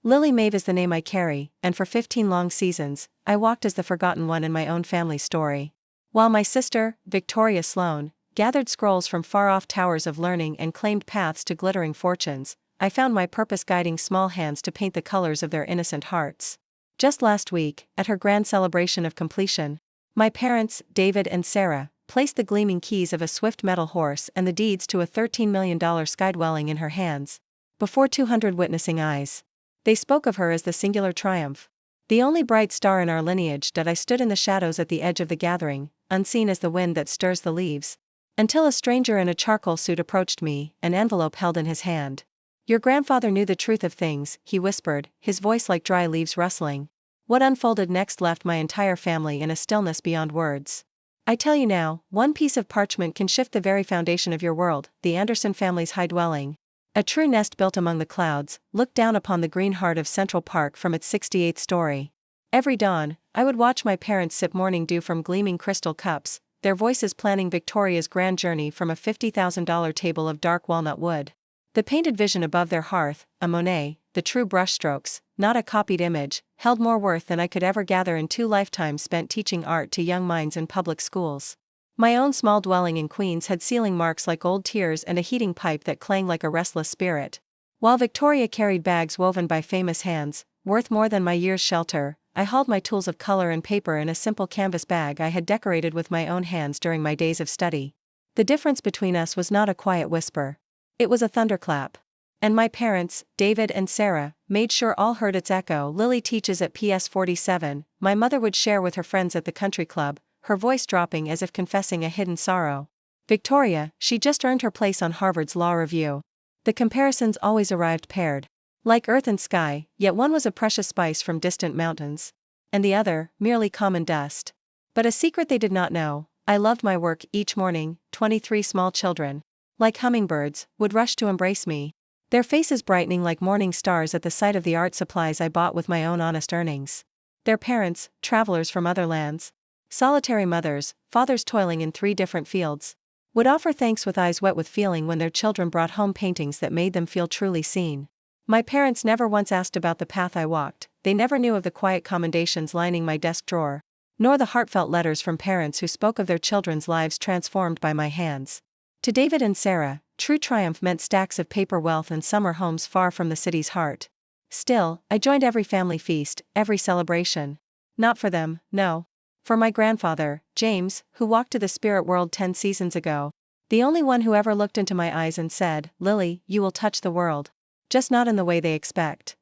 Lily Maeve is the name I carry, and for 15 long seasons, I walked as the forgotten one in my own family story. While my sister, Victoria Sloane, gathered scrolls from far-off towers of learning and claimed paths to glittering fortunes, I found my purpose guiding small hands to paint the colors of their innocent hearts. Just last week, at her grand celebration of completion, my parents, David and Sarah, placed the gleaming keys of a swift metal horse and the deeds to a $13 million sky dwelling in her hands, before 200 witnessing eyes. They spoke of her as the singular triumph. The only bright star in our lineage. That I stood in the shadows at the edge of the gathering, unseen as the wind that stirs the leaves, until a stranger in a charcoal suit approached me, an envelope held in his hand. "Your grandfather knew the truth of things," he whispered, his voice like dry leaves rustling. What unfolded next left my entire family in a stillness beyond words. "I tell you now, one piece of parchment can shift the very foundation of your world." The Anderson family's high dwelling, a true nest built among the clouds, looked down upon the green heart of Central Park from its 68th story. Every dawn, I would watch my parents sip morning dew from gleaming crystal cups, their voices planning Victoria's grand journey from a $50,000 table of dark walnut wood. The painted vision above their hearth, a Monet, the true brushstrokes, not a copied image, held more worth than I could ever gather in 2 lifetimes spent teaching art to young minds in public schools. My own small dwelling in Queens had ceiling marks like old tears and a heating pipe that clanged like a restless spirit. While Victoria carried bags woven by famous hands, worth more than my year's shelter, I hauled my tools of color and paper in a simple canvas bag I had decorated with my own hands during my days of study. The difference between us was not a quiet whisper. It was a thunderclap. And my parents, David and Sarah, made sure all heard its echo. "Lily teaches at PS 47, my mother would share with her friends at the country club, her voice dropping as if confessing a hidden sorrow. "Victoria, she just earned her place on Harvard's Law Review." The comparisons always arrived paired. Like earth and sky, yet one was a precious spice from distant mountains, and the other, merely common dust. But a secret they did not know: I loved my work. Each morning, 23 small children, like hummingbirds, would rush to embrace me, their faces brightening like morning stars at the sight of the art supplies I bought with my own honest earnings. Their parents, travelers from other lands, solitary mothers, fathers toiling in 3 different fields, would offer thanks with eyes wet with feeling when their children brought home paintings that made them feel truly seen. My parents never once asked about the path I walked, they never knew of the quiet commendations lining my desk drawer, nor the heartfelt letters from parents who spoke of their children's lives transformed by my hands. To David and Sarah, true triumph meant stacks of paper wealth and summer homes far from the city's heart. Still, I joined every family feast, every celebration. Not for them, no. For my grandfather, James, who walked to the spirit world 10 seasons ago. The only one who ever looked into my eyes and said, "Lily, you will touch the world. Just not in the way they expect."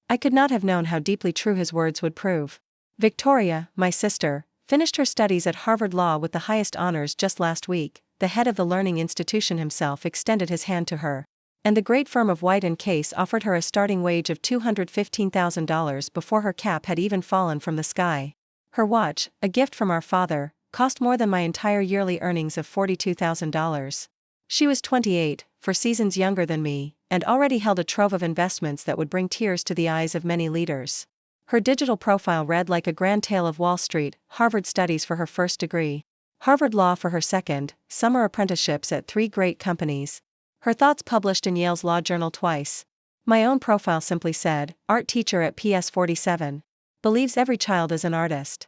I could not have known how deeply true his words would prove. Victoria, my sister, finished her studies at Harvard Law with the highest honors just last week. The head of the learning institution himself extended his hand to her, and the great firm of White & Case offered her a starting wage of $215,000 before her cap had even fallen from the sky. Her watch, a gift from our father, cost more than my entire yearly earnings of $42,000. She was 28, 4 seasons younger than me, and already held a trove of investments that would bring tears to the eyes of many leaders. Her digital profile read like a grand tale of Wall Street: Harvard studies for her first degree, Harvard Law for her second, summer apprenticeships at 3 great companies. Her thoughts published in Yale's Law Journal twice. My own profile simply said, art teacher at PS 47. Believes every child is an artist.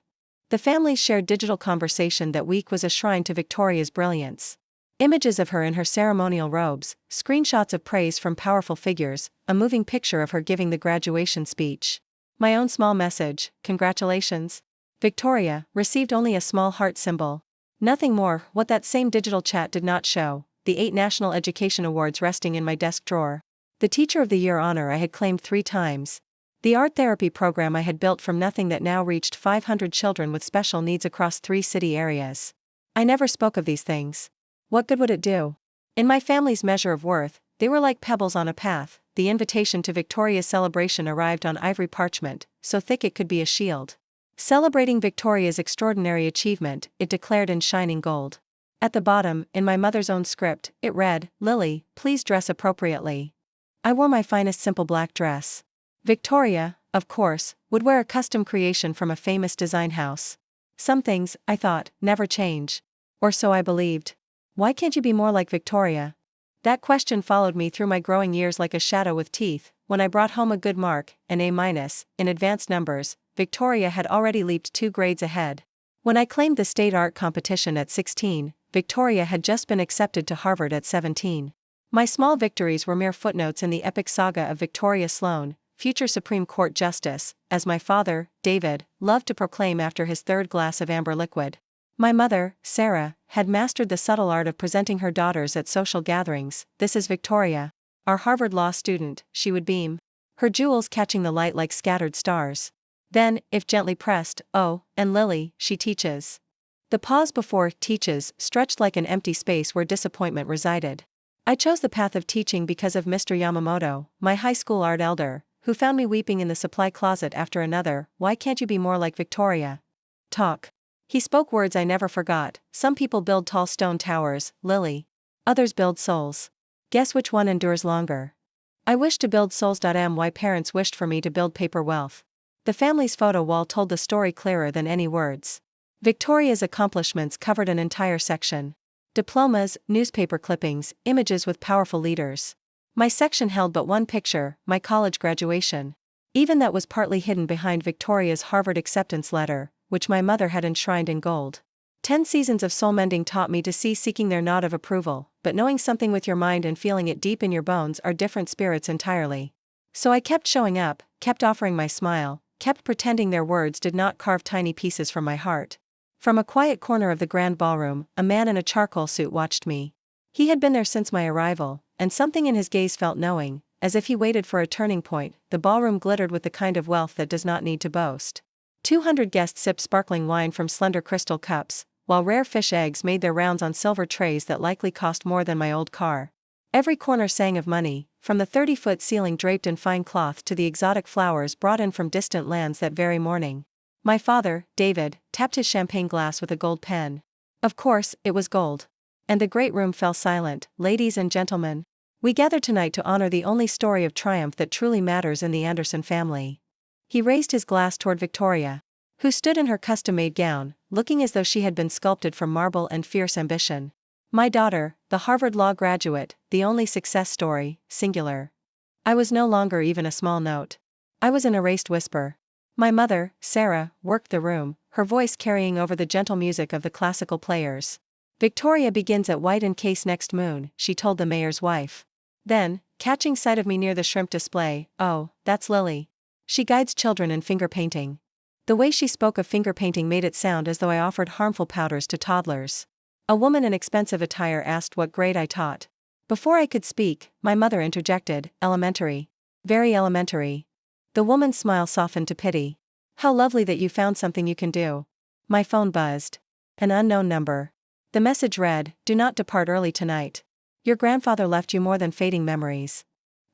The family's shared digital conversation that week was a shrine to Victoria's brilliance. Images of her in her ceremonial robes, screenshots of praise from powerful figures, a moving picture of her giving the graduation speech. My own small message, "Congratulations, Victoria," received only a small heart symbol. Nothing more. What that same digital chat did not show: the 8 National Education Awards resting in my desk drawer, the Teacher of the Year honor I had claimed 3 times, the art therapy program I had built from nothing that now reached 500 children with special needs across 3 city areas. I never spoke of these things. What good would it do? In my family's measure of worth, they were like pebbles on a path. The invitation to Victoria's celebration arrived on ivory parchment, so thick it could be a shield. Celebrating Victoria's extraordinary achievement, it declared in shining gold. At the bottom, in my mother's own script, it read, "Lily, please dress appropriately." I wore my finest simple black dress. Victoria, of course, would wear a custom creation from a famous design house. Some things, I thought, never change. Or so I believed. Why can't you be more like Victoria? That question followed me through my growing years like a shadow with teeth. When I brought home a good mark, an A-, in advanced numbers, Victoria had already leaped 2 grades ahead. When I claimed the state art competition at 16, Victoria had just been accepted to Harvard at 17. My small victories were mere footnotes in the epic saga of Victoria Sloan, future Supreme Court Justice, as my father, David, loved to proclaim after his 3rd glass of amber liquid. My mother, Sarah, had mastered the subtle art of presenting her daughters at social gatherings. "This is Victoria, our Harvard law student," she would beam, her jewels catching the light like scattered stars. Then, if gently pressed, "Oh, and Lily, she teaches." The pause before "teaches" stretched like an empty space where disappointment resided. I chose the path of teaching because of Mr. Yamamoto, my high school art elder, who found me weeping in the supply closet after another "Why can't you be more like Victoria?" talk. He spoke words I never forgot. "Some people build tall stone towers, Lily. Others build souls. Guess which one endures longer?" I wished to build souls. My parents wished for me to build paper wealth. The family's photo wall told the story clearer than any words. Victoria's accomplishments covered an entire section. Diplomas, newspaper clippings, images with powerful leaders. My section held but one picture, my college graduation. Even that was partly hidden behind Victoria's Harvard acceptance letter, which my mother had enshrined in gold. 10 seasons of soul mending taught me to cease seeking their nod of approval, but knowing something with your mind and feeling it deep in your bones are different spirits entirely. So I kept showing up, kept offering my smile, kept pretending their words did not carve tiny pieces from my heart. From a quiet corner of the grand ballroom, a man in a charcoal suit watched me. He had been there since my arrival, and something in his gaze felt knowing, as if he waited for a turning point. The ballroom glittered with the kind of wealth that does not need to boast. 200 guests sipped sparkling wine from slender crystal cups, while rare fish eggs made their rounds on silver trays that likely cost more than my old car. Every corner sang of money, from the 30-foot ceiling draped in fine cloth to the exotic flowers brought in from distant lands that very morning. My father, David, tapped his champagne glass with a gold pen. Of course, it was gold. And the great room fell silent. "Ladies and gentlemen, we gather tonight to honor the only story of triumph that truly matters in the Anderson family." He raised his glass toward Victoria, who stood in her custom-made gown, looking as though she had been sculpted from marble and fierce ambition. My daughter, the Harvard Law graduate, the only success story, singular. I was no longer even a small note. I was an erased whisper. My mother, Sarah, worked the room, her voice carrying over the gentle music of the classical players. "Victoria begins at white and case next moon," she told the mayor's wife. Then, catching sight of me near the shrimp display, "Oh, that's Lily. She guides children in finger painting." The way she spoke of finger painting made it sound as though I offered harmful powders to toddlers. A woman in expensive attire asked what grade I taught. Before I could speak, my mother interjected, "Elementary. Very elementary." The woman's smile softened to pity. "How lovely that you found something you can do." My phone buzzed. An unknown number. The message read, "Do not depart early tonight. Your grandfather left you more than fading memories."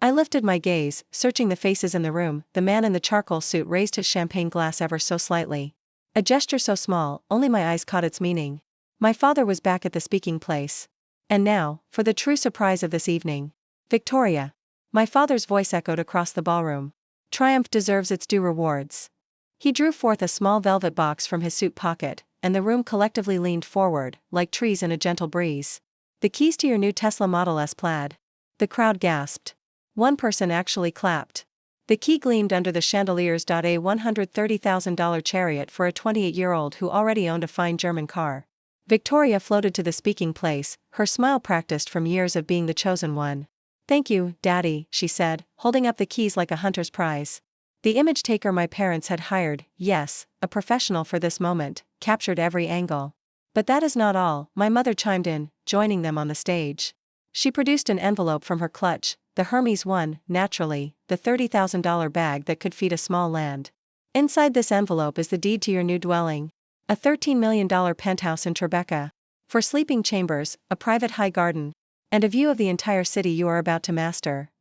I lifted my gaze, searching the faces in the room. The man in the charcoal suit raised his champagne glass ever so slightly. A gesture so small, only my eyes caught its meaning. My father was back at the speaking place. And now, for the true surprise of this evening. "Victoria." My father's voice echoed across the ballroom. "Triumph deserves its due rewards." He drew forth a small velvet box from his suit pocket, and the room collectively leaned forward, like trees in a gentle breeze. "The keys to your new Tesla Model S Plaid." The crowd gasped. One person actually clapped. The key gleamed under the chandeliers. A $130,000 chariot for a 28-year-old who already owned a fine German car. Victoria floated to the speaking place, her smile practiced from years of being the chosen one. "Thank you, Daddy," she said, holding up the keys like a hunter's prize. The image taker my parents had hired, yes, a professional for this moment, captured every angle. But that is not all, my mother chimed in, joining them on the stage. She produced an envelope from her clutch, the Hermes one, naturally, the $30,000 bag that could feed a small land. "Inside this envelope is the deed to your new dwelling. A $13 million penthouse in Tribeca. For sleeping chambers, a private high garden, and a view of the entire city you are about to master.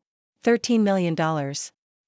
$13 million.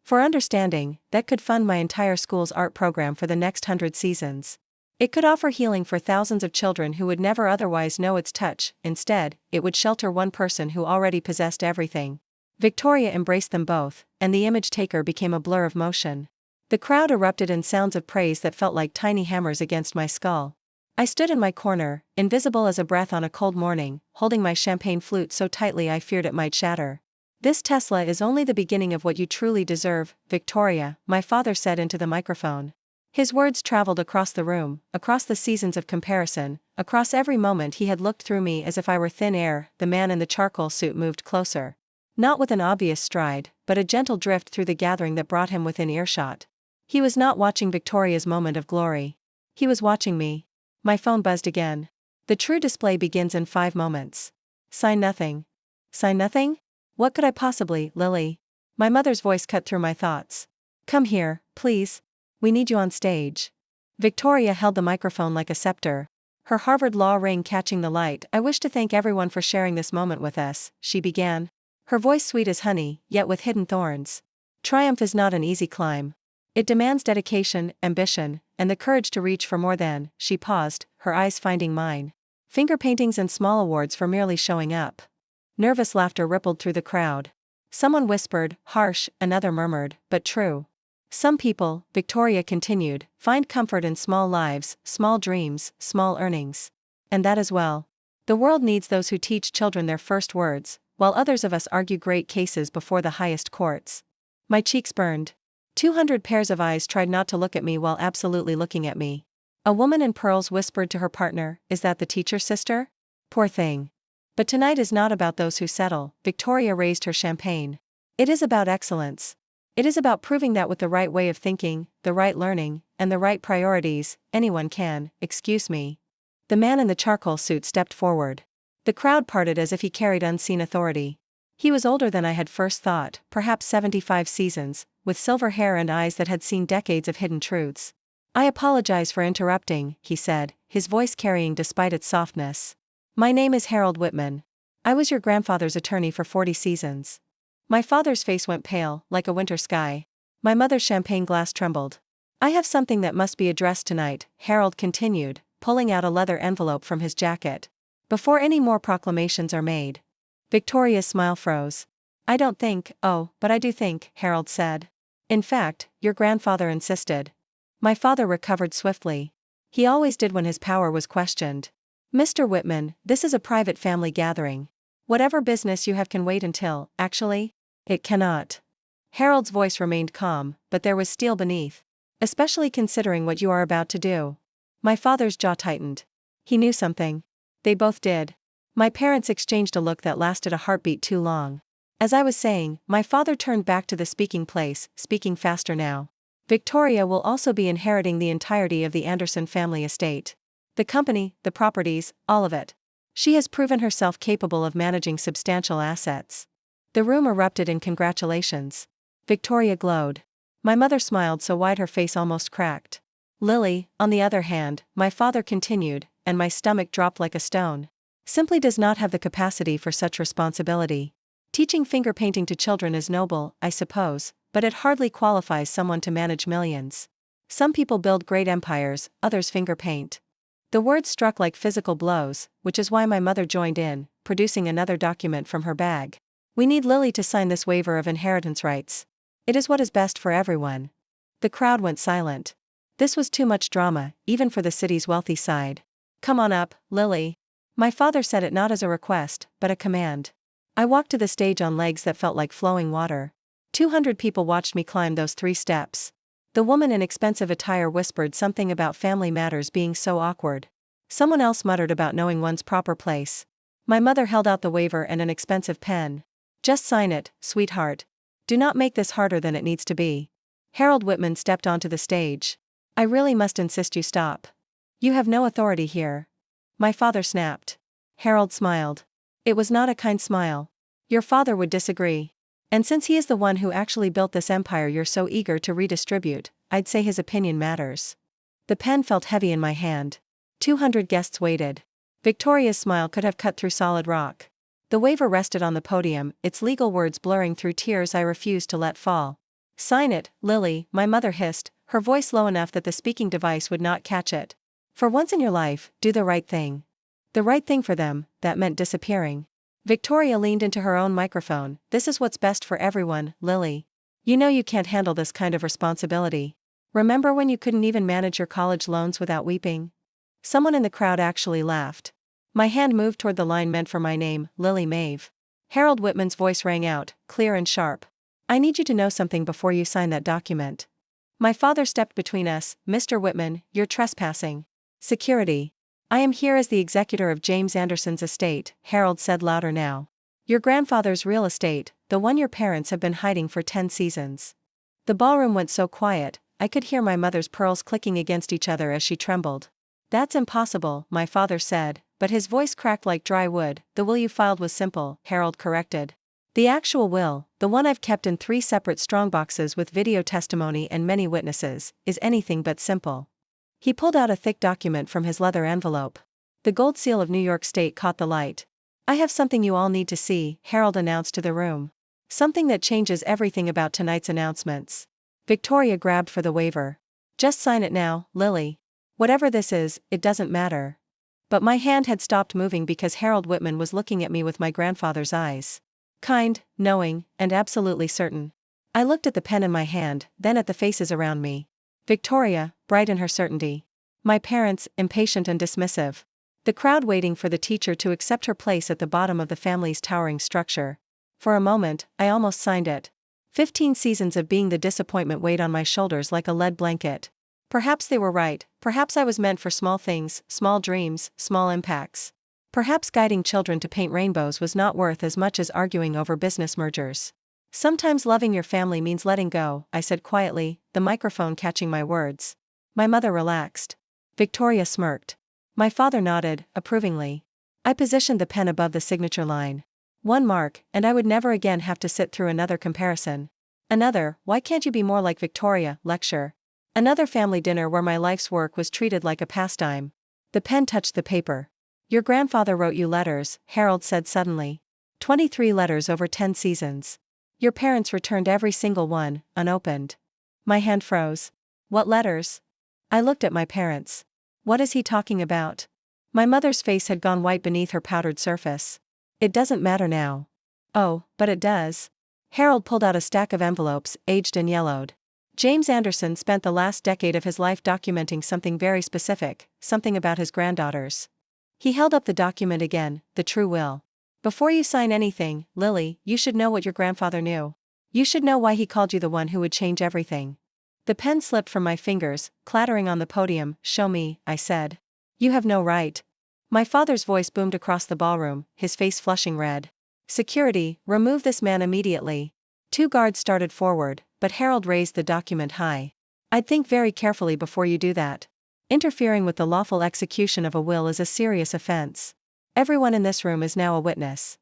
For understanding, that could fund my entire school's art program for the next 100 seasons. It could offer healing for thousands of children who would never otherwise know its touch. Instead, it would shelter one person who already possessed everything." Victoria embraced them both, and the image taker became a blur of motion. The crowd erupted in sounds of praise that felt like tiny hammers against my skull. I stood in my corner, invisible as a breath on a cold morning, holding my champagne flute so tightly I feared it might shatter. "This Tesla is only the beginning of what you truly deserve, Victoria," my father said into the microphone. His words traveled across the room, across the seasons of comparison, across every moment he had looked through me as if I were thin air. The man in the charcoal suit moved closer. Not with an obvious stride, but a gentle drift through the gathering that brought him within earshot. He was not watching Victoria's moment of glory. He was watching me. My phone buzzed again. "The true display begins in 5 moments. Sign nothing." Sign nothing? What could I possibly, Lily? My mother's voice cut through my thoughts. "Come here, please. We need you on stage." Victoria held the microphone like a scepter. Her Harvard Law ring catching the light. "I wish to thank everyone for sharing this moment with us," she began. Her voice sweet as honey, yet with hidden thorns. "Triumph is not an easy climb. It demands dedication, ambition, and the courage to reach for more than." She paused, her eyes finding mine. "Finger paintings and small awards for merely showing up." Nervous laughter rippled through the crowd. Someone whispered, harsh, another murmured, "But true." "Some people," Victoria continued, "find comfort in small lives, small dreams, small earnings. And that as well. The world needs those who teach children their first words, while others of us argue great cases before the highest courts." My cheeks burned. 200 pairs of eyes tried not to look at me while absolutely looking at me. A woman in pearls whispered to her partner, "Is that the teacher's sister?" Poor thing. "But tonight is not about those who settle." Victoria raised her champagne. "It is about excellence. It is about proving that with the right way of thinking, the right learning, and the right priorities, anyone can." "Excuse me." The man in the charcoal suit stepped forward. The crowd parted as if he carried unseen authority. He was older than I had first thought, perhaps 75 seasons, with silver hair and eyes that had seen decades of hidden truths. "I apologize for interrupting," he said, his voice carrying despite its softness. "My name is Harold Whitman. I was your grandfather's attorney for 40 seasons." My father's face went pale, like a winter sky. My mother's champagne glass trembled. "I have something that must be addressed tonight," Harold continued, pulling out a leather envelope from his jacket. "Before any more proclamations are made." Victoria's smile froze. "I don't think, oh, but I do think," Harold said. "In fact, your grandfather insisted." My father recovered swiftly. He always did when his power was questioned. "Mr. Whitman, this is a private family gathering. Whatever business you have can wait until, actually, it cannot." Harold's voice remained calm, but there was steel beneath. "Especially considering what you are about to do." My father's jaw tightened. He knew something. They both did. My parents exchanged a look that lasted a heartbeat too long. As I was saying, my father turned back to the speaking place, speaking faster now. "Victoria will also be inheriting the entirety of the Anderson family estate. The company, the properties, all of it. She has proven herself capable of managing substantial assets." The room erupted in congratulations. Victoria glowed. My mother smiled so wide her face almost cracked. "Lily, on the other hand," my father continued, and my stomach dropped like a stone, "simply does not have the capacity for such responsibility. Teaching finger painting to children is noble, I suppose, but it hardly qualifies someone to manage millions. Some people build great empires, others finger paint." The words struck like physical blows, which is why my mother joined in, producing another document from her bag. "We need Lily to sign this waiver of inheritance rights. It is what is best for everyone." The crowd went silent. This was too much drama, even for the city's wealthy side. "Come on up, Lily." My father said it not as a request, but a command. I walked to the stage on legs that felt like flowing water. 200 people watched me climb those 3 steps. The woman in expensive attire whispered something about family matters being so awkward. Someone else muttered about knowing one's proper place. My mother held out the waiver and an expensive pen. "Just sign it, sweetheart. Do not make this harder than it needs to be." Harold Whitman stepped onto the stage. "I really must insist you stop. You have no authority here." My father snapped. Harold smiled. It was not a kind smile. "Your father would disagree. And since he is the one who actually built this empire you're so eager to redistribute, I'd say his opinion matters." The pen felt heavy in my hand. 200 guests waited. Victoria's smile could have cut through solid rock. The waiver rested on the podium, its legal words blurring through tears I refused to let fall. "Sign it, Lily," my mother hissed, her voice low enough that the speaking device would not catch it. "For once in your life, do the right thing." The right thing for them, that meant disappearing. Victoria leaned into her own microphone. "This is what's best for everyone, Lily. You know you can't handle this kind of responsibility. Remember when you couldn't even manage your college loans without weeping?" Someone in the crowd actually laughed. My hand moved toward the line meant for my name, Lily Maeve. Harold Whitman's voice rang out, clear and sharp. I need you to know something before you sign that document. My father stepped between us. Mr. Whitman, you're trespassing. Security. I am here as the executor of James Anderson's estate, Harold said louder now. Your grandfather's real estate, the one your parents have been hiding for 10 seasons. The ballroom went so quiet, I could hear my mother's pearls clicking against each other as she trembled. That's impossible, my father said, but his voice cracked like dry wood. The will you filed was simple, Harold corrected. The actual will, the one I've kept in 3 separate strongboxes with video testimony and many witnesses, is anything but simple. He pulled out a thick document from his leather envelope. The gold seal of New York State caught the light. I have something you all need to see, Harold announced to the room. Something that changes everything about tonight's announcements. Victoria grabbed for the waiver. Just sign it now, Lily. Whatever this is, it doesn't matter. But my hand had stopped moving because Harold Whitman was looking at me with my grandfather's eyes. Kind, knowing, and absolutely certain. I looked at the pen in my hand, then at the faces around me. Victoria, bright in her certainty. My parents, impatient and dismissive. The crowd waiting for the teacher to accept her place at the bottom of the family's towering structure. For a moment, I almost signed it. 15 seasons of being the disappointment weighed on my shoulders like a lead blanket. Perhaps they were right, perhaps I was meant for small things, small dreams, small impacts. Perhaps guiding children to paint rainbows was not worth as much as arguing over business mergers. Sometimes loving your family means letting go, I said quietly, the microphone catching my words. My mother relaxed. Victoria smirked. My father nodded, approvingly. I positioned the pen above the signature line. 1 mark, and I would never again have to sit through another comparison. Another, why can't you be more like Victoria, lecture. Another family dinner where my life's work was treated like a pastime. The pen touched the paper. Your grandfather wrote you letters, Harold said suddenly. 23 letters over 10 seasons. Your parents returned every single one, unopened. My hand froze. What letters? I looked at my parents. What is he talking about? My mother's face had gone white beneath her powdered surface. It doesn't matter now. Oh, but it does. Harold pulled out a stack of envelopes, aged and yellowed. James Anderson spent the last decade of his life documenting something very specific, something about his granddaughters. He held up the document again, the true will. Before you sign anything, Lily, you should know what your grandfather knew. You should know why he called you the one who would change everything. The pen slipped from my fingers, clattering on the podium. Show me, I said. You have no right. My father's voice boomed across the ballroom, his face flushing red. Security, remove this man immediately. 2 guards started forward, but Harold raised the document high. I'd think very carefully before you do that. Interfering with the lawful execution of a will is a serious offense. Everyone in this room is now a witness.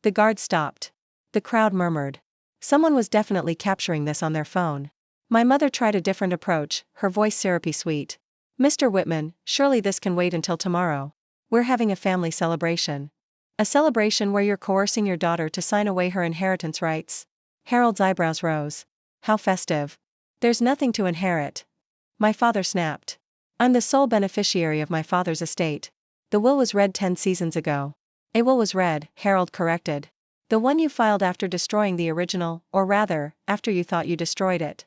The guard stopped. The crowd murmured. Someone was definitely capturing this on their phone. My mother tried a different approach, her voice syrupy sweet. Mr. Whitman, surely this can wait until tomorrow. We're having a family celebration. A celebration where you're coercing your daughter to sign away her inheritance rights. Harold's eyebrows rose. How festive. There's nothing to inherit. My father snapped. I'm the sole beneficiary of my father's estate. The will was read 10 seasons ago. A will was read, Harold corrected. The one you filed after destroying the original, or rather, after you thought you destroyed it.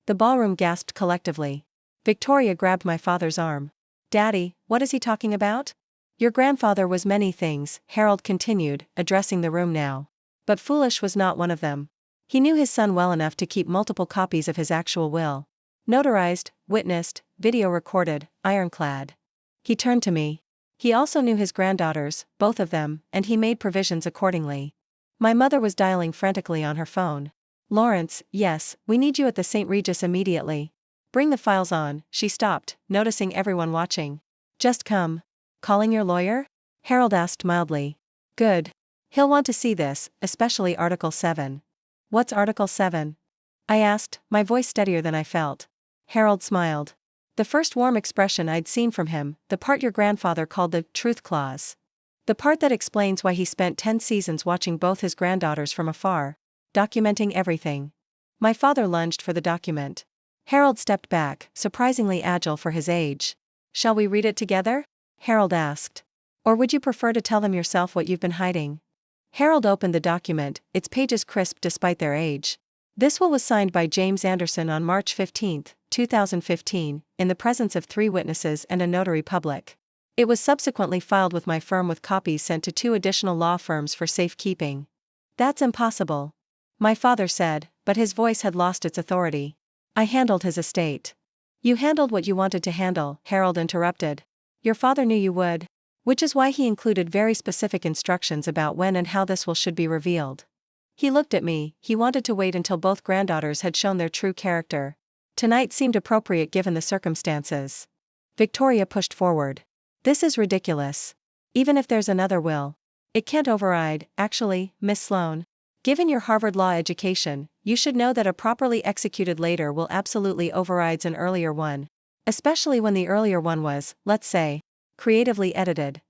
The ballroom gasped collectively. Victoria grabbed my father's arm. Daddy, what is he talking about? Your grandfather was many things, Harold continued, addressing the room now. But foolish was not one of them. He knew his son well enough to keep multiple copies of his actual will. Notarized, witnessed, video recorded, ironclad. He turned to me. He also knew his granddaughters, both of them, and he made provisions accordingly. My mother was dialing frantically on her phone. Lawrence, yes, we need you at the St. Regis immediately. Bring the files on, she stopped, noticing everyone watching. Just come. Calling your lawyer? Harold asked mildly. Good. He'll want to see this, especially Article 7. What's Article 7? I asked, my voice steadier than I felt. Harold smiled. The first warm expression I'd seen from him, the part your grandfather called the truth clause. The part that explains why he spent 10 seasons watching both his granddaughters from afar, documenting everything. My father lunged for the document. Harold stepped back, surprisingly agile for his age. Shall we read it together? Harold asked. Or would you prefer to tell them yourself what you've been hiding? Harold opened the document, its pages crisp despite their age. This will was signed by James Anderson on March 15, 2015, in the presence of 3 witnesses and a notary public. It was subsequently filed with my firm with copies sent to 2 additional law firms for safekeeping. That's impossible, my father said, but his voice had lost its authority. I handled his estate. You handled what you wanted to handle, Harold interrupted. Your father knew you would. Which is why he included very specific instructions about when and how this will should be revealed. He looked at me. He wanted to wait until both granddaughters had shown their true character. Tonight seemed appropriate given the circumstances. Victoria pushed forward. This is ridiculous. Even if there's another will, it can't override. Actually, Miss Sloane, given your Harvard Law education, you should know that a properly executed later will absolutely overrides an earlier one. Especially when the earlier one was, let's say, creatively edited.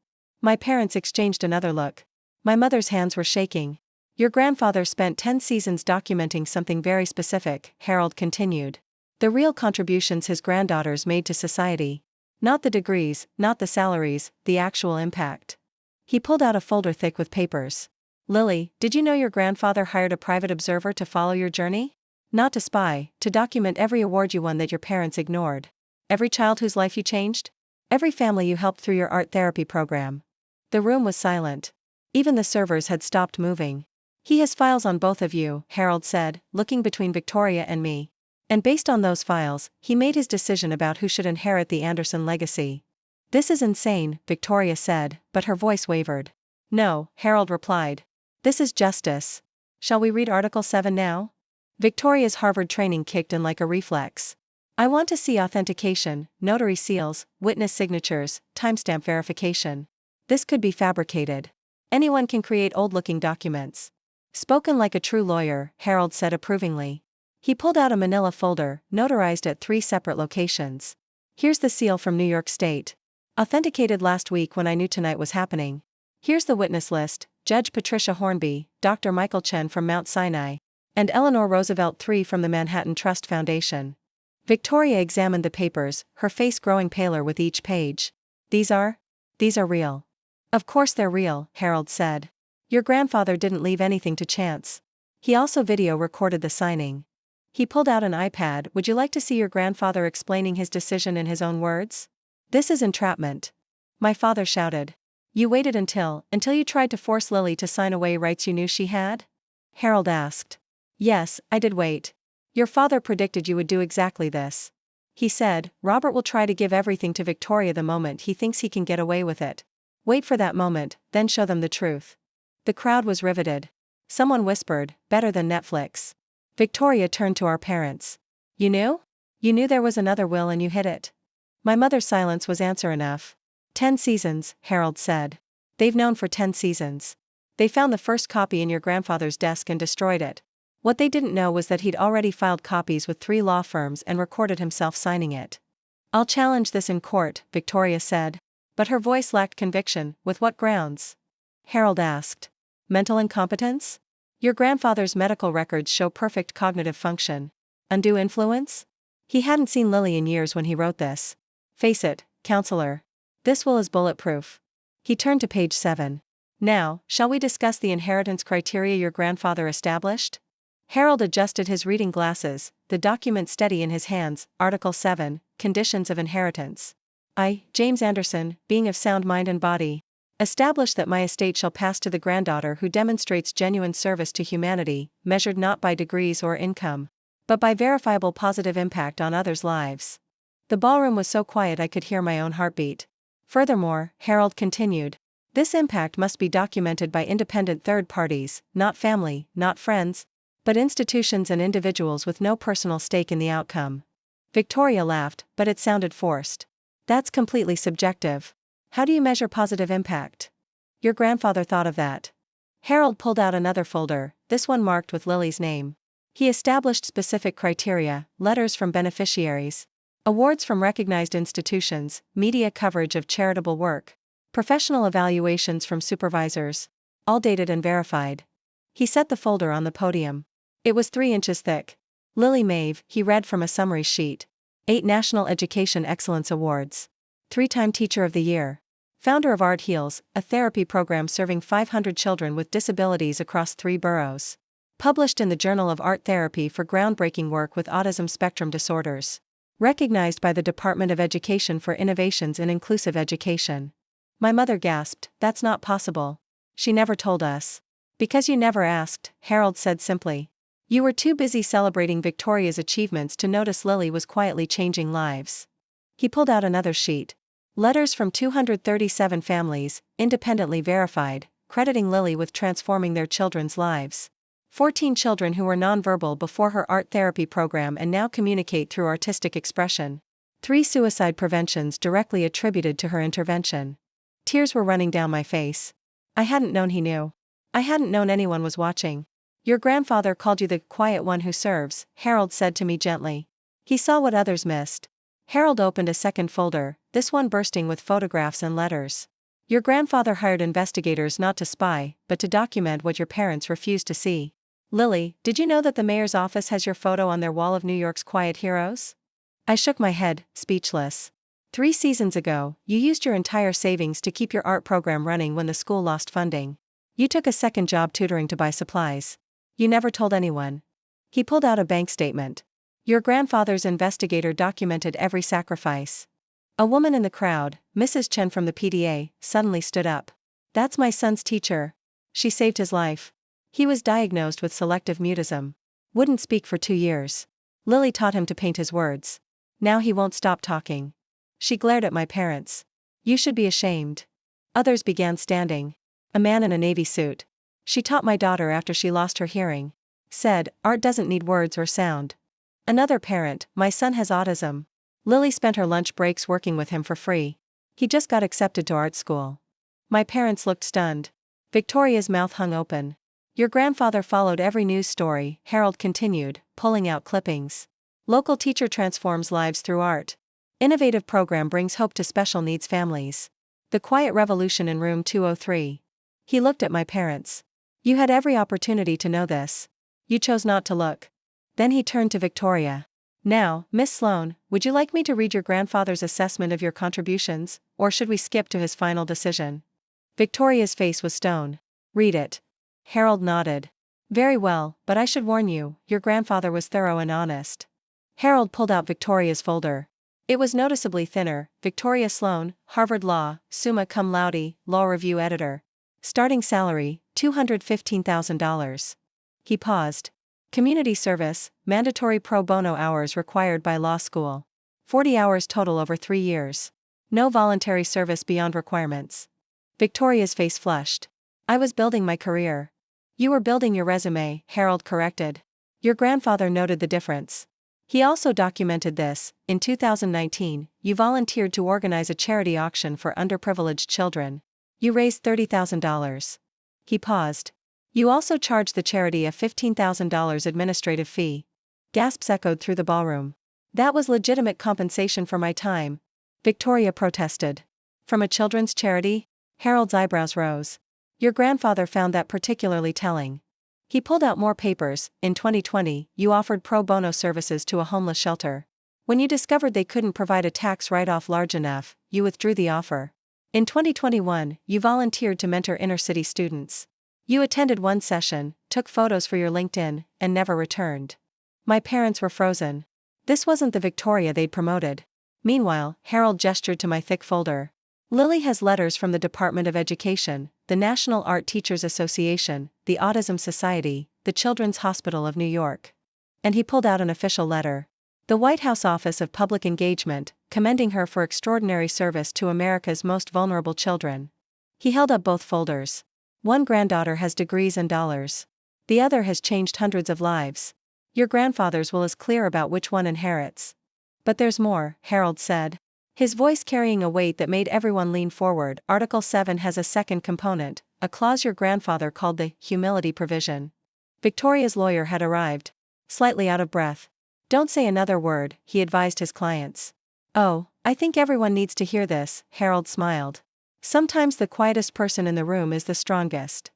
My parents exchanged another look. My mother's hands were shaking. Your grandfather spent 10 seasons documenting something very specific, Harold continued. The real contributions his granddaughters made to society. Not the degrees, not the salaries, the actual impact. He pulled out a folder thick with papers. Lily, did you know your grandfather hired a private observer to follow your journey? Not to spy, to document every award you won that your parents ignored. Every child whose life you changed? Every family you helped through your art therapy program. The room was silent. Even the servers had stopped moving. He has files on both of you, Harold said, looking between Victoria and me. And based on those files, he made his decision about who should inherit the Anderson legacy. This is insane, Victoria said, but her voice wavered. No, Harold replied. This is justice. Shall we read Article 7 now? Victoria's Harvard training kicked in like a reflex. I want to see authentication, notary seals, witness signatures, timestamp verification. This could be fabricated. Anyone can create old-looking documents. Spoken like a true lawyer, Harold said approvingly. He pulled out a manila folder, notarized at 3 separate locations. Here's the seal from New York State. Authenticated last week when I knew tonight was happening. Here's the witness list: Judge Patricia Hornby, Dr. Michael Chen from Mount Sinai, and Eleanor Roosevelt III from the Manhattan Trust Foundation. Victoria examined the papers, her face growing paler with each page. These are real. Of course they're real, Harold said. Your grandfather didn't leave anything to chance. He also video recorded the signing. He pulled out an iPad. Would you like to see your grandfather explaining his decision in his own words? This is entrapment. My father shouted. You waited until you tried to force Lily to sign away rights you knew she had? Harold asked. Yes, I did wait. Your father predicted you would do exactly this. He said, Robert will try to give everything to Victoria the moment he thinks he can get away with it. Wait for that moment, then show them the truth. The crowd was riveted. Someone whispered, better than Netflix. Victoria turned to our parents. You knew? You knew there was another will and you hid it. My mother's silence was answer enough. 10 seasons, Harold said. They've known for 10 seasons. They found the first copy in your grandfather's desk and destroyed it. What they didn't know was that he'd already filed copies with 3 law firms and recorded himself signing it. I'll challenge this in court, Victoria said. But her voice lacked conviction. With what grounds? Harold asked. Mental incompetence? Your grandfather's medical records show perfect cognitive function. Undue influence? He hadn't seen Lily in years when he wrote this. Face it, counselor. This will is bulletproof. He turned to page 7. Now, shall we discuss the inheritance criteria your grandfather established? Harold adjusted his reading glasses, the document steady in his hands. Article 7, Conditions of Inheritance. I, James Anderson, being of sound mind and body, establish that my estate shall pass to the granddaughter who demonstrates genuine service to humanity, measured not by degrees or income, but by verifiable positive impact on others' lives. The ballroom was so quiet I could hear my own heartbeat. Furthermore, Harold continued, this impact must be documented by independent third parties, not family, not friends, but institutions and individuals with no personal stake in the outcome. Victoria laughed, but it sounded forced. That's completely subjective. How do you measure positive impact? Your grandfather thought of that. Harold pulled out another folder, this one marked with Lily's name. He established specific criteria: letters from beneficiaries, awards from recognized institutions, media coverage of charitable work, professional evaluations from supervisors, all dated and verified. He set the folder on the podium. It was 3 inches thick. Lily Maeve, he read from a summary sheet. 8 National Education Excellence Awards. 3-time Teacher of the Year. Founder of Art Heals, a therapy program serving 500 children with disabilities across 3 boroughs. Published in the Journal of Art Therapy for groundbreaking work with autism spectrum disorders. Recognized by the Department of Education for innovations in inclusive education. My mother gasped, "That's not possible. She never told us." "Because you never asked," Harold said simply. "You were too busy celebrating Victoria's achievements to notice Lily was quietly changing lives." He pulled out another sheet. Letters from 237 families, independently verified, crediting Lily with transforming their children's lives. 14 children who were nonverbal before her art therapy program and now communicate through artistic expression. 3 suicide preventions directly attributed to her intervention. Tears were running down my face. I hadn't known he knew. I hadn't known anyone was watching. "Your grandfather called you the quiet one who serves," Harold said to me gently. "He saw what others missed." Harold opened a second folder, this one bursting with photographs and letters. "Your grandfather hired investigators not to spy, but to document what your parents refused to see. Lily, did you know that the mayor's office has your photo on their wall of New York's quiet heroes?" I shook my head, speechless. 3 seasons ago, you used your entire savings to keep your art program running when the school lost funding. You took a second job tutoring to buy supplies. You never told anyone. He pulled out a bank statement. "Your grandfather's investigator documented every sacrifice." A woman in the crowd, Mrs. Chen from the PDA, suddenly stood up. "That's my son's teacher. She saved his life. He was diagnosed with selective mutism. Wouldn't speak for 2 years. Lily taught him to paint his words. Now he won't stop talking." She glared at my parents. "You should be ashamed." Others began standing. A man in a navy suit. "She taught my daughter after she lost her hearing. Said, art doesn't need words or sound." Another parent, "My son has autism. Lily spent her lunch breaks working with him for free. He just got accepted to art school." My parents looked stunned. Victoria's mouth hung open. "Your grandfather followed every news story," Harold continued, pulling out clippings. "Local teacher transforms lives through art. Innovative program brings hope to special needs families. The quiet revolution in room 203. He looked at my parents. "You had every opportunity to know this. You chose not to look." Then he turned to Victoria. "Now, Miss Sloane, would you like me to read your grandfather's assessment of your contributions, or should we skip to his final decision?" Victoria's face was stone. "Read it." Harold nodded. "Very well, but I should warn you, your grandfather was thorough and honest." Harold pulled out Victoria's folder. It was noticeably thinner. Victoria Sloane, Harvard Law, summa cum laude, Law Review editor. Starting salary, $215,000. He paused. Community service, mandatory pro bono hours required by law school. 40 hours total over 3 years. No voluntary service beyond requirements. Victoria's face flushed. "I was building my career." "You were building your resume," Harold corrected. "Your grandfather noted the difference. He also documented this. In 2019, you volunteered to organize a charity auction for underprivileged children. You raised $30,000. He paused. "You also charged the charity a $15,000 administrative fee." Gasps echoed through the ballroom. "That was legitimate compensation for my time," Victoria protested. "From a children's charity?" Harold's eyebrows rose. "Your grandfather found that particularly telling." He pulled out more papers. "In 2020, you offered pro bono services to a homeless shelter. When you discovered they couldn't provide a tax write-off large enough, you withdrew the offer. In 2021, you volunteered to mentor inner-city students. You attended one session, took photos for your LinkedIn, and never returned." My parents were frozen. This wasn't the Victoria they'd promoted. Meanwhile, Harold gestured to my thick folder. "Lily has letters from the Department of Education, the National Art Teachers Association, the Autism Society, the Children's Hospital of New York." And he pulled out an official letter. "The White House Office of Public Engagement, commending her for extraordinary service to America's most vulnerable children." He held up both folders. "One granddaughter has degrees and dollars. The other has changed hundreds of lives. Your grandfather's will is clear about which one inherits." "But there's more," Harold said. His voice carrying a weight that made everyone lean forward. "Article 7 has a second component, a clause your grandfather called the humility provision." Victoria's lawyer had arrived. Slightly out of breath. "Don't say another word," he advised his clients. "Oh, I think everyone needs to hear this," Harold smiled. "Sometimes the quietest person in the room is the strongest."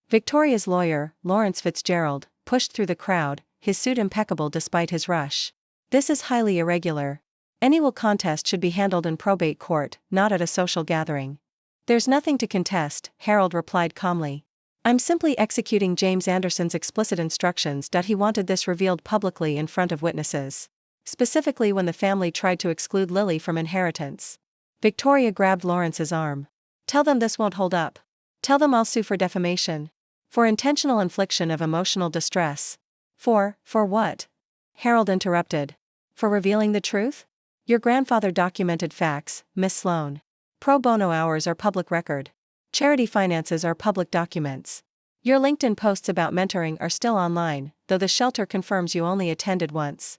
Victoria's lawyer, Lawrence Fitzgerald, pushed through the crowd, his suit impeccable despite his rush. "This is highly irregular. Any will contest should be handled in probate court, not at a social gathering." "There's nothing to contest," Harold replied calmly. "I'm simply executing James Anderson's explicit instructions that he wanted this revealed publicly in front of witnesses. Specifically when the family tried to exclude Lily from inheritance." Victoria grabbed Lawrence's arm. Tell them this won't hold up. Tell them I'll sue for defamation. For intentional infliction of emotional distress. For what? Harold interrupted. For revealing the truth? Your grandfather documented facts, Miss Sloane. Pro bono hours are public record. Charity finances are public documents. Your LinkedIn posts about mentoring are still online, though the shelter confirms you only attended once.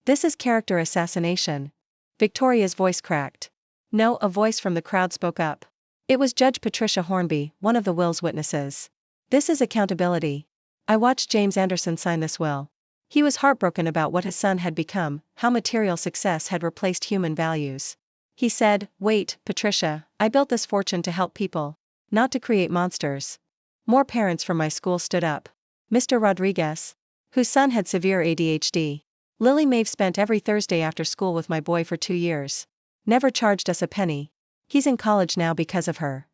This is character assassination. Victoria's voice cracked. No, a voice from the crowd spoke up. It was Judge Patricia Hornby, one of the will's witnesses. This is accountability. I watched James Anderson sign this will. He was heartbroken about what his son had become, how material success had replaced human values. He said, "Wait, Patricia, I built this fortune to help people, not to create monsters." More parents from my school stood up. Mr. Rodriguez, whose son had severe ADHD. Lily Maeve spent every Thursday after school with my boy for 2 years. Never charged us a penny. He's in college now because of her.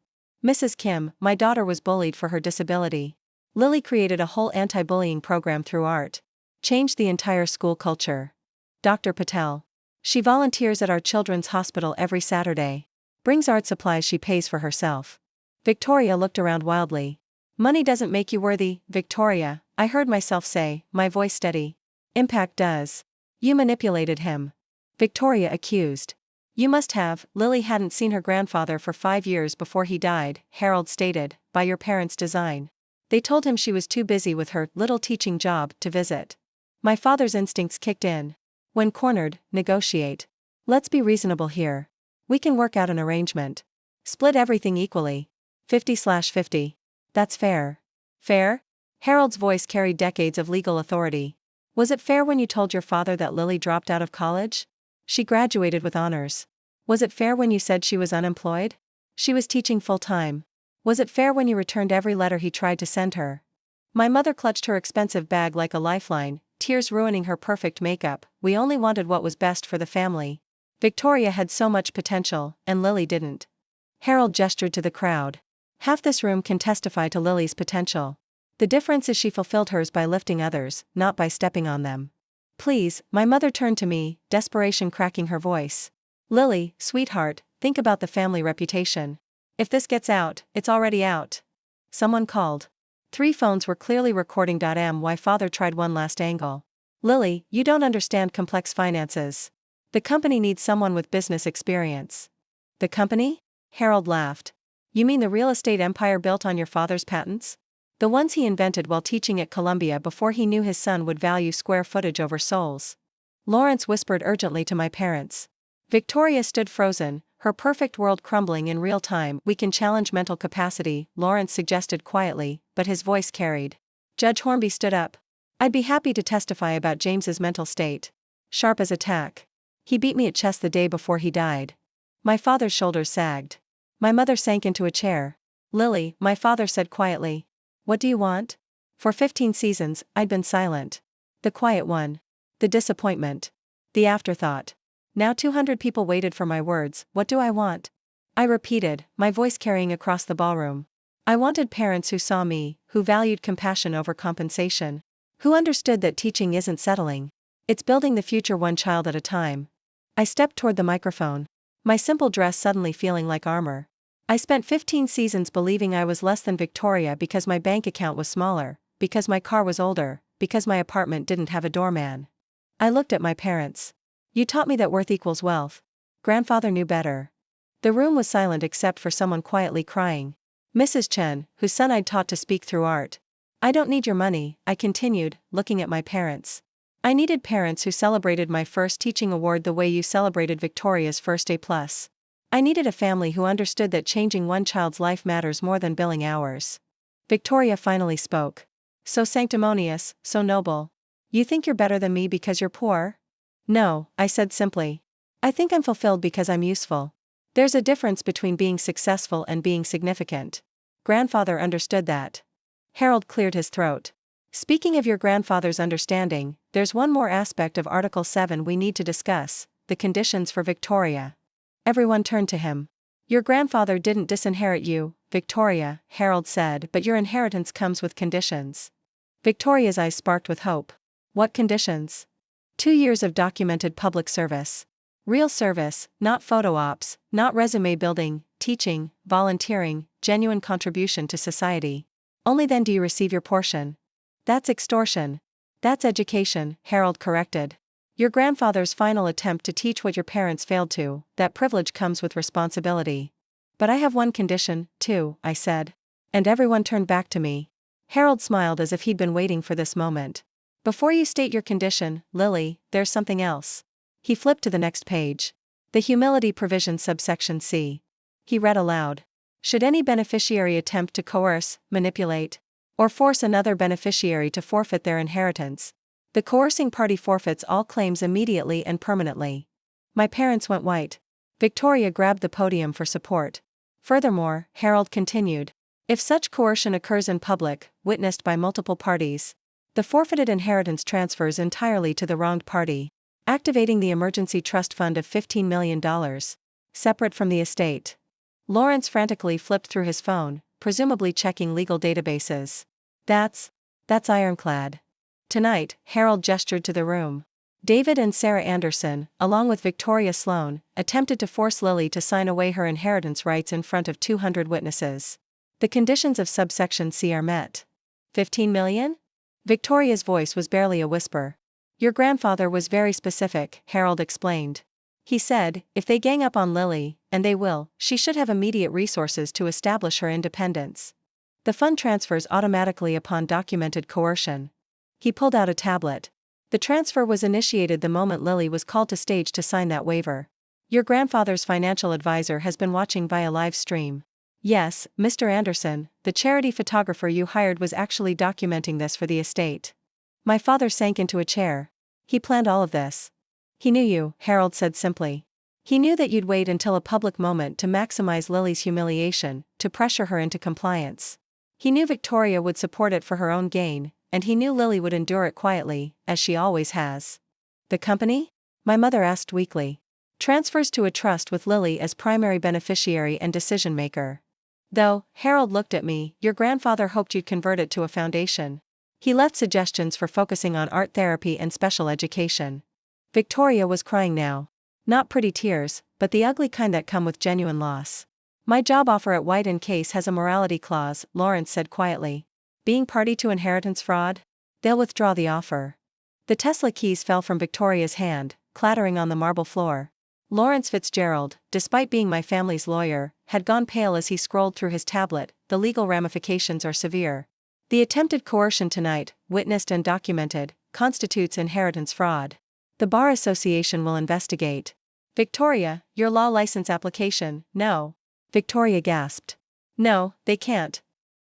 Mrs. Kim, my daughter was bullied for her disability. Lily created a whole anti-bullying program through art. Changed the entire school culture. Dr. Patel. She volunteers at our children's hospital every Saturday. Brings art supplies she pays for herself. Victoria looked around wildly. Money doesn't make you worthy, Victoria, I heard myself say, my voice steady. Impact does. You manipulated him. Victoria accused. You must have. Lily hadn't seen her grandfather for 5 years before he died, Harold stated, by your parents' design. They told him she was too busy with her little teaching job to visit. My father's instincts kicked in. When cornered, negotiate. Let's be reasonable here. We can work out an arrangement. Split everything equally. 50/50. That's fair. Fair? Harold's voice carried decades of legal authority. Was it fair when you told your father that Lily dropped out of college? She graduated with honors. Was it fair when you said she was unemployed? She was teaching full-time. Was it fair when you returned every letter he tried to send her? My mother clutched her expensive bag like a lifeline, tears ruining her perfect makeup. We only wanted what was best for the family. Victoria had so much potential, and Lily didn't. Harold gestured to the crowd. Half this room can testify to Lily's potential. The difference is she fulfilled hers by lifting others, not by stepping on them. Please, my mother turned to me, desperation cracking her voice. Lily, sweetheart, think about the family reputation. If this gets out, it's already out. Someone called. 3 phones were clearly recording. My father tried one last angle. Lily, you don't understand complex finances. The company needs someone with business experience. The company? Harold laughed. You mean the real estate empire built on your father's patents? The ones he invented while teaching at Columbia before he knew his son would value square footage over souls. Lawrence whispered urgently to my parents. Victoria stood frozen, her perfect world crumbling in real time. We can challenge mental capacity, Lawrence suggested quietly, but his voice carried. Judge Hornby stood up. I'd be happy to testify about James's mental state. Sharp as a tack. He beat me at chess the day before he died. My father's shoulders sagged. My mother sank into a chair. Lily, my father said quietly. What do you want? For 15 seasons, I'd been silent. The quiet one. The disappointment. The afterthought. Now 200 people waited for my words. What do I want? I repeated, my voice carrying across the ballroom. I wanted parents who saw me, who valued compassion over compensation. Who understood that teaching isn't settling. It's building the future one child at a time. I stepped toward the microphone. My simple dress suddenly feeling like armor. I spent 15 seasons believing I was less than Victoria because my bank account was smaller, because my car was older, because my apartment didn't have a doorman. I looked at my parents. You taught me that worth equals wealth. Grandfather knew better. The room was silent except for someone quietly crying. Mrs. Chen, whose son I'd taught to speak through art. I don't need your money, I continued, looking at my parents. I needed parents who celebrated my first teaching award the way you celebrated Victoria's first A+. I needed a family who understood that changing one child's life matters more than billing hours. Victoria finally spoke. So sanctimonious, so noble. You think you're better than me because you're poor? No, I said simply. I think I'm fulfilled because I'm useful. There's a difference between being successful and being significant. Grandfather understood that. Harold cleared his throat. Speaking of your grandfather's understanding, there's one more aspect of Article 7 we need to discuss, the conditions for Victoria. Everyone turned to him. Your grandfather didn't disinherit you, Victoria, Harold said, but your inheritance comes with conditions. Victoria's eyes sparked with hope. What conditions? 2 years of documented public service. Real service, not photo ops, not resume building, teaching, volunteering, genuine contribution to society. Only then do you receive your portion. That's extortion. That's education, Harold corrected. Your grandfather's final attempt to teach what your parents failed to, that privilege comes with responsibility. But I have one condition, too, I said. And everyone turned back to me. Harold smiled as if he'd been waiting for this moment. Before you state your condition, Lily, there's something else. He flipped to the next page. The humility provision subsection C. He read aloud. Should any beneficiary attempt to coerce, manipulate, or force another beneficiary to forfeit their inheritance, the coercing party forfeits all claims immediately and permanently. My parents went white. Victoria grabbed the podium for support. Furthermore, Harold continued, if such coercion occurs in public, witnessed by multiple parties, the forfeited inheritance transfers entirely to the wronged party, activating the emergency trust fund of $15 million, separate from the estate. Lawrence frantically flipped through his phone, presumably checking legal databases. That's ironclad. Tonight, Harold gestured to the room. David and Sarah Anderson, along with Victoria Sloan, attempted to force Lily to sign away her inheritance rights in front of 200 witnesses. The conditions of subsection C are met. 15 million? Victoria's voice was barely a whisper. Your grandfather was very specific, Harold explained. He said, if they gang up on Lily, and they will, she should have immediate resources to establish her independence. The fund transfers automatically upon documented coercion. He pulled out a tablet. The transfer was initiated the moment Lily was called to stage to sign that waiver. Your grandfather's financial advisor has been watching via live stream. Yes, Mr. Anderson, the charity photographer you hired was actually documenting this for the estate. My father sank into a chair. He planned all of this. He knew you, Harold said simply. He knew that you'd wait until a public moment to maximize Lily's humiliation, to pressure her into compliance. He knew Victoria would support it for her own gain, and he knew Lily would endure it quietly, as she always has. The company? My mother asked weakly. Transfers to a trust with Lily as primary beneficiary and decision-maker. Though, Harold looked at me, your grandfather hoped you'd convert it to a foundation. He left suggestions for focusing on art therapy and special education. Victoria was crying now. Not pretty tears, but the ugly kind that come with genuine loss. My job offer at White & Case has a morality clause, Lawrence said quietly. Being party to inheritance fraud? They'll withdraw the offer. The Tesla keys fell from Victoria's hand, clattering on the marble floor. Lawrence Fitzgerald, despite being my family's lawyer, had gone pale as he scrolled through his tablet. The legal ramifications are severe. The attempted coercion tonight, witnessed and documented, constitutes inheritance fraud. The Bar Association will investigate. Victoria, your law license application, no. Victoria gasped. No, they can't.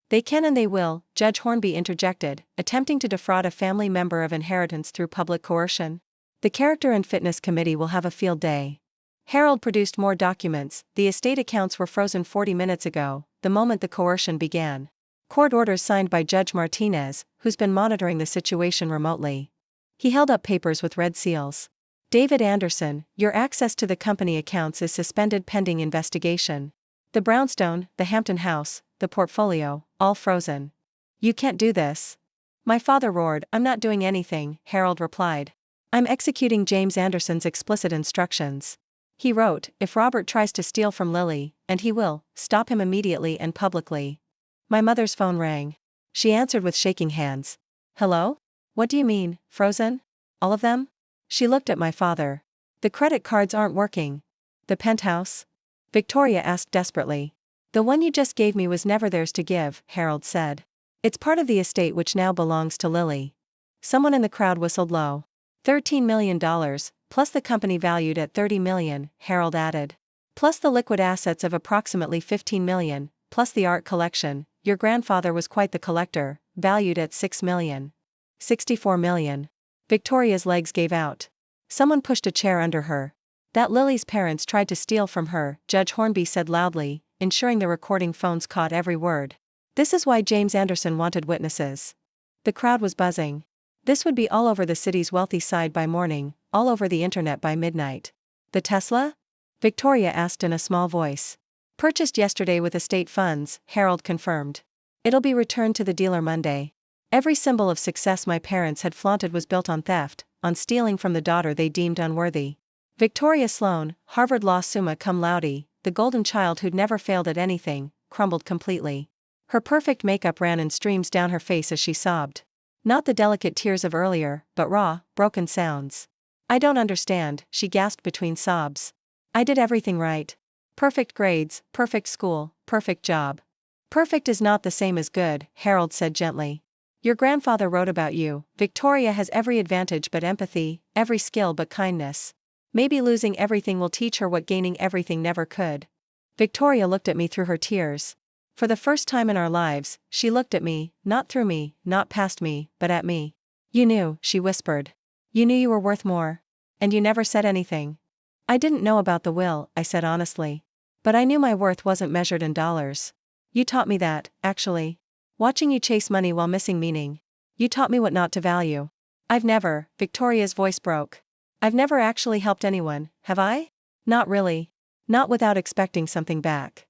They can and they will, Judge Hornby interjected, attempting to defraud a family member of inheritance through public coercion. The Character and Fitness Committee will have a field day. Harold produced more documents. The estate accounts were frozen 40 minutes ago, the moment the coercion began. Court orders signed by Judge Martinez, who's been monitoring the situation remotely. He held up papers with red seals. David Anderson, your access to the company accounts is suspended pending investigation. The brownstone, the Hampton House, the portfolio, all frozen. You can't do this. My father roared. I'm not doing anything, Harold replied. I'm executing James Anderson's explicit instructions. He wrote, if Robert tries to steal from Lily, and he will, stop him immediately and publicly. My mother's phone rang. She answered with shaking hands. Hello? What do you mean, frozen? All of them? She looked at my father. The credit cards aren't working. The penthouse? Victoria asked desperately. The one you just gave me was never theirs to give, Harold said. It's part of the estate which now belongs to Lily. Someone in the crowd whistled low. $13 million, plus the company valued at $30 million, Harold added. Plus the liquid assets of approximately $15 million, plus the art collection. Your grandfather was quite the collector, valued at $6 million. $64 million. Victoria's legs gave out. Someone pushed a chair under her. That Lily's parents tried to steal from her, Judge Hornby said loudly, ensuring the recording phones caught every word. This is why James Anderson wanted witnesses. The crowd was buzzing. This would be all over the city's wealthy side by morning, all over the internet by midnight. The Tesla? Victoria asked in a small voice. Purchased yesterday with estate funds, Harold confirmed. It'll be returned to the dealer Monday. Every symbol of success my parents had flaunted was built on theft, on stealing from the daughter they deemed unworthy. Victoria Sloan, Harvard Law summa cum laude, the golden child who'd never failed at anything, crumbled completely. Her perfect makeup ran in streams down her face as she sobbed. Not the delicate tears of earlier, but raw, broken sounds. "I don't understand," she gasped between sobs. "I did everything right. Perfect grades, perfect school, perfect job." "Perfect is not the same as good," Harold said gently. "Your grandfather wrote about you. Victoria has every advantage but empathy, every skill but kindness. Maybe losing everything will teach her what gaining everything never could." Victoria looked at me through her tears. For the first time in our lives, she looked at me, not through me, not past me, but at me. "You knew," she whispered. "You knew you were worth more. And you never said anything." "I didn't know about the will," I said honestly. "But I knew my worth wasn't measured in dollars. You taught me that, actually. Watching you chase money while missing meaning. You taught me what not to value. I've never," Victoria's voice broke. "I've never actually helped anyone, have I? Not really. Not without expecting something back."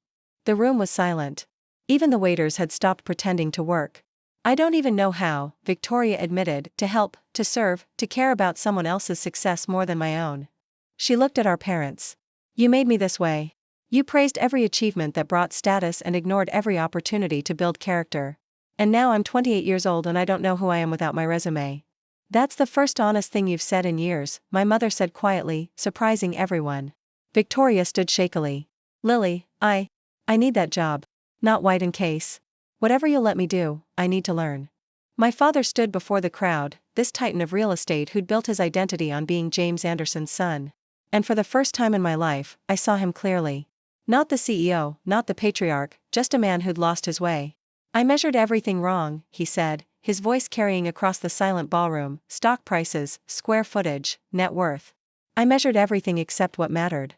The room was silent. Even the waiters had stopped pretending to work. "I don't even know how," Victoria admitted, "to help, to serve, to care about someone else's success more than my own." She looked at our parents. "You made me this way. You praised every achievement that brought status and ignored every opportunity to build character. And now I'm 28 years old and I don't know who I am without my resume." "That's the first honest thing you've said in years," my mother said quietly, surprising everyone. Victoria stood shakily. "Lily, I need that job. Not white in case. Whatever you'll let me do, I need to learn." My father stood before the crowd, this titan of real estate who'd built his identity on being James Anderson's son. And for the first time in my life, I saw him clearly. Not the CEO, not the patriarch, just a man who'd lost his way. "I measured everything wrong," he said, his voice carrying across the silent ballroom: stock prices, square footage, net worth. "I measured everything except what mattered."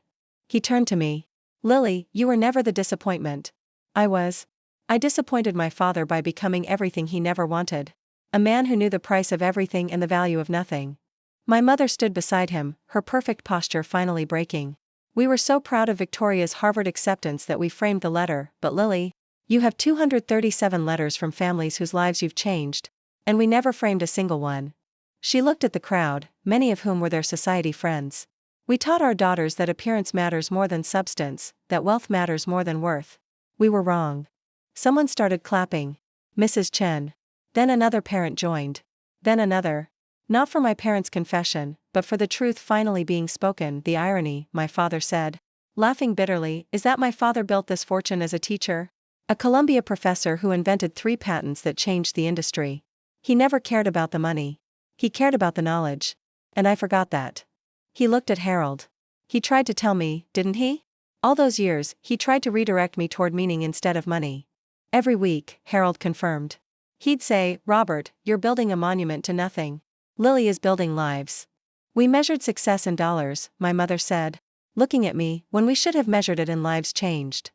He turned to me. "Lily, you were never the disappointment." "I was. I disappointed my father by becoming everything he never wanted. A man who knew the price of everything and the value of nothing." My mother stood beside him, her perfect posture finally breaking. "We were so proud of Victoria's Harvard acceptance that we framed the letter, but Lily, you have 237 letters from families whose lives you've changed, and we never framed a single one." She looked at the crowd, many of whom were their society friends. "We taught our daughters that appearance matters more than substance, that wealth matters more than worth. We were wrong." Someone started clapping. Mrs. Chen. Then another parent joined. Then another. "Not for my parents' confession, but for the truth finally being spoken." "The irony," my father said, laughing bitterly, "is that my father built this fortune as a teacher. A Columbia professor who invented 3 patents that changed the industry. He never cared about the money. He cared about the knowledge. And I forgot that." He looked at Harold. "He tried to tell me, didn't he? All those years, he tried to redirect me toward meaning instead of money." "Every week," Harold confirmed. "He'd say, 'Robert, you're building a monument to nothing. Lily is building lives.'" "We measured success in dollars," my mother said, looking at me, "when we should have measured it in lives changed."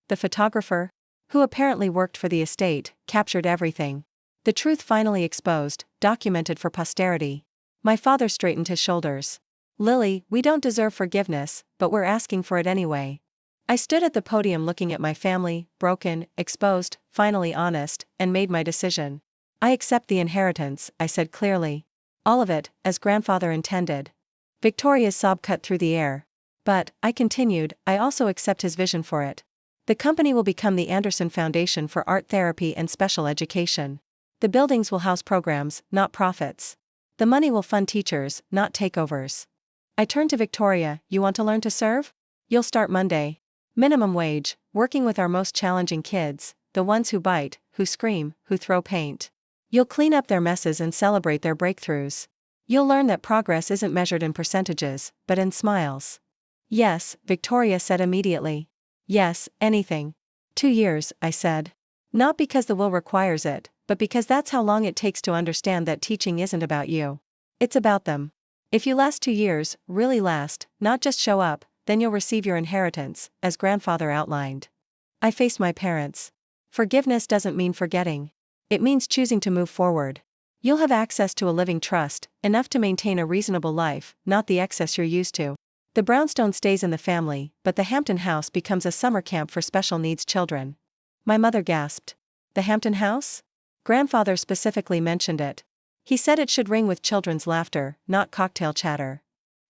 The photographer, who apparently worked for the estate, captured everything. The truth finally exposed, documented for posterity. My father straightened his shoulders. "Lily, we don't deserve forgiveness, but we're asking for it anyway." I stood at the podium looking at my family, broken, exposed, finally honest, and made my decision. "I accept the inheritance," I said clearly. "All of it, as grandfather intended." Victoria's sob cut through the air. "But," I continued, "I also accept his vision for it. The company will become the Anderson Foundation for Art Therapy and Special Education. The buildings will house programs, not profits. The money will fund teachers, not takeovers." I turned to Victoria. "You want to learn to serve? You'll start Monday. Minimum wage, working with our most challenging kids, the ones who bite, who scream, who throw paint. You'll clean up their messes and celebrate their breakthroughs. You'll learn that progress isn't measured in percentages, but in smiles." "Yes," Victoria said immediately. "Yes, anything." 2 years, I said. "Not because the will requires it, but because that's how long it takes to understand that teaching isn't about you. It's about them. If you last 2 years, really last, not just show up, then you'll receive your inheritance, as grandfather outlined." I faced my parents. "Forgiveness doesn't mean forgetting. It means choosing to move forward. You'll have access to a living trust, enough to maintain a reasonable life, not the excess you're used to. The brownstone stays in the family, but the Hampton House becomes a summer camp for special needs children." My mother gasped. "The Hampton House?" Grandfather specifically mentioned it. He said it should ring with children's laughter, not cocktail chatter.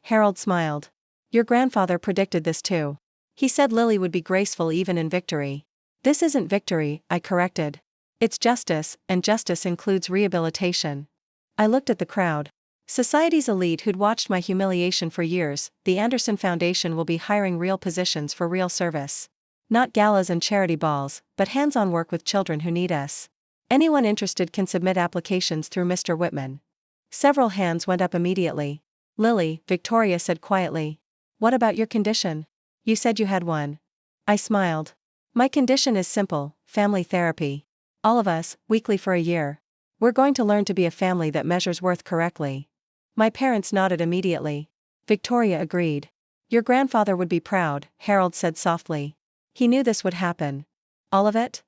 Harold smiled. "Your grandfather predicted this too. He said Lily would be graceful even in victory. This isn't victory, I corrected. It's justice, and justice includes rehabilitation. I looked at the crowd. Society's elite who'd watched my humiliation for years. The Anderson Foundation will be hiring real positions for real service. Not galas and charity balls, but hands-on work with children who need us. Anyone interested can submit applications through Mr. Whitman. Several hands went up immediately. Lily, Victoria said quietly. What about your condition? You said you had one. I smiled. My condition is simple, family therapy. All of us, weekly for a year. We're going to learn to be a family that measures worth correctly. My parents nodded immediately. Victoria agreed. Your grandfather would be proud, Harold said softly. He knew this would happen. All of it?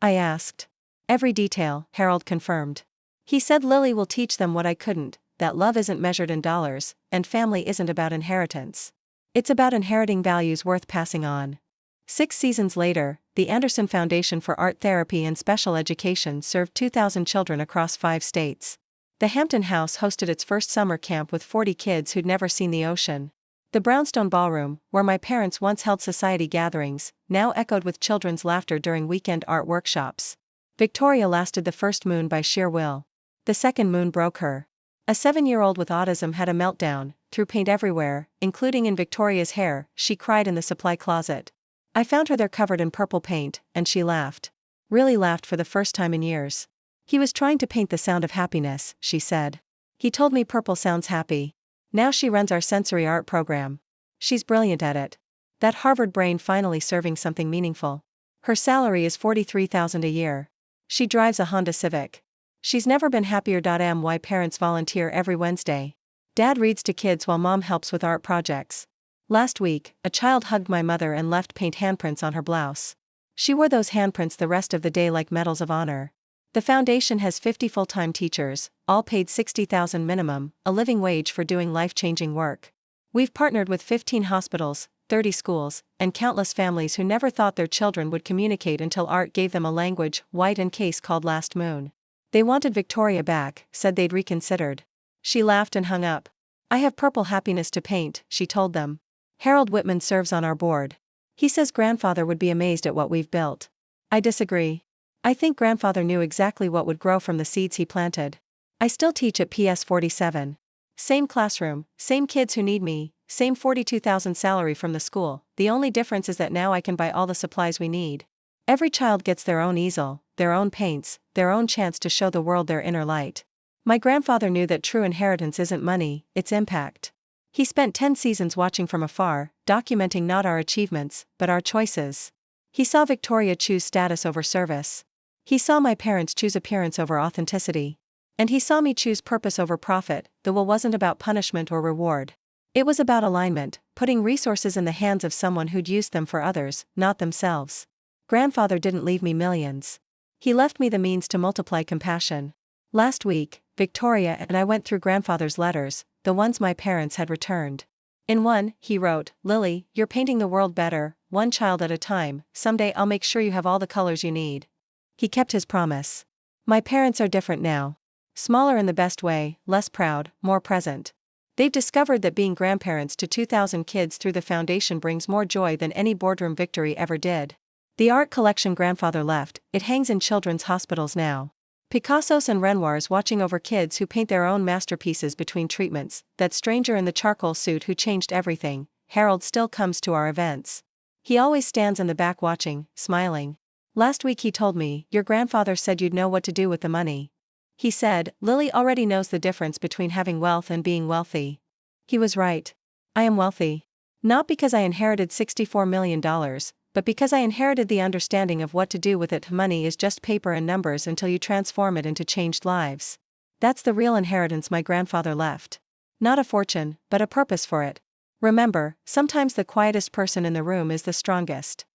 I asked. Every detail, Harold confirmed. He said Lily will teach them what I couldn't, that love isn't measured in dollars, and family isn't about inheritance. It's about inheriting values worth passing on. 6 seasons later, the Anderson Foundation for Art Therapy and Special Education served 2,000 children across 5 states. The Hampton House hosted its first summer camp with 40 kids who'd never seen the ocean. The Brownstone Ballroom, where my parents once held society gatherings, now echoed with children's laughter during weekend art workshops. Victoria lasted the first moon by sheer will. The second moon broke her. A 7-year-old with autism had a meltdown, threw paint everywhere, including in Victoria's hair. She cried in the supply closet. I found her there covered in purple paint, and she laughed. Really laughed for the first time in years. He was trying to paint the sound of happiness, she said. He told me purple sounds happy. Now she runs our sensory art program. She's brilliant at it. That Harvard brain finally serving something meaningful. Her salary is $43,000 a year. She drives a Honda Civic. She's never been happier. My parents volunteer every Wednesday. Dad reads to kids while mom helps with art projects. Last week, a child hugged my mother and left paint handprints on her blouse. She wore those handprints the rest of the day like medals of honor. The foundation has 50 full-time teachers, all paid $60,000 minimum, a living wage for doing life-changing work. We've partnered with 15 hospitals, 30 schools, and countless families who never thought their children would communicate until art gave them a language. White and Case called last moon. They wanted Victoria back, said they'd reconsidered. She laughed and hung up. I have purple happiness to paint, she told them. Harold Whitman serves on our board. He says grandfather would be amazed at what we've built. I disagree. I think grandfather knew exactly what would grow from the seeds he planted. I still teach at PS 47. Same classroom, same kids who need me, same $42,000 salary from the school. The only difference is that now I can buy all the supplies we need. Every child gets their own easel, their own paints, their own chance to show the world their inner light. My grandfather knew that true inheritance isn't money, it's impact. He spent 10 seasons watching from afar, documenting not our achievements, but our choices. He saw Victoria choose status over service. He saw my parents choose appearance over authenticity. And he saw me choose purpose over profit. The will wasn't about punishment or reward. It was about alignment, putting resources in the hands of someone who'd use them for others, not themselves. Grandfather didn't leave me millions. He left me the means to multiply compassion. Last week, Victoria and I went through grandfather's letters, the ones my parents had returned. In one, he wrote, Lily, you're painting the world better, one child at a time. Someday I'll make sure you have all the colors you need. He kept his promise. My parents are different now. Smaller in the best way, less proud, more present. They've discovered that being grandparents to 2,000 kids through the foundation brings more joy than any boardroom victory ever did. The art collection grandfather left, it hangs in children's hospitals now. Picassos and Renoirs watching over kids who paint their own masterpieces between treatments. That stranger in the charcoal suit who changed everything, Harold, still comes to our events. He always stands in the back watching, smiling. Last week he told me, your grandfather said you'd know what to do with the money. He said, Lily already knows the difference between having wealth and being wealthy. He was right. I am wealthy. Not because I inherited $64 million, but because I inherited the understanding of what to do with it. Money is just paper and numbers until you transform it into changed lives. That's the real inheritance my grandfather left. Not a fortune, but a purpose for it. Remember, sometimes the quietest person in the room is the strongest.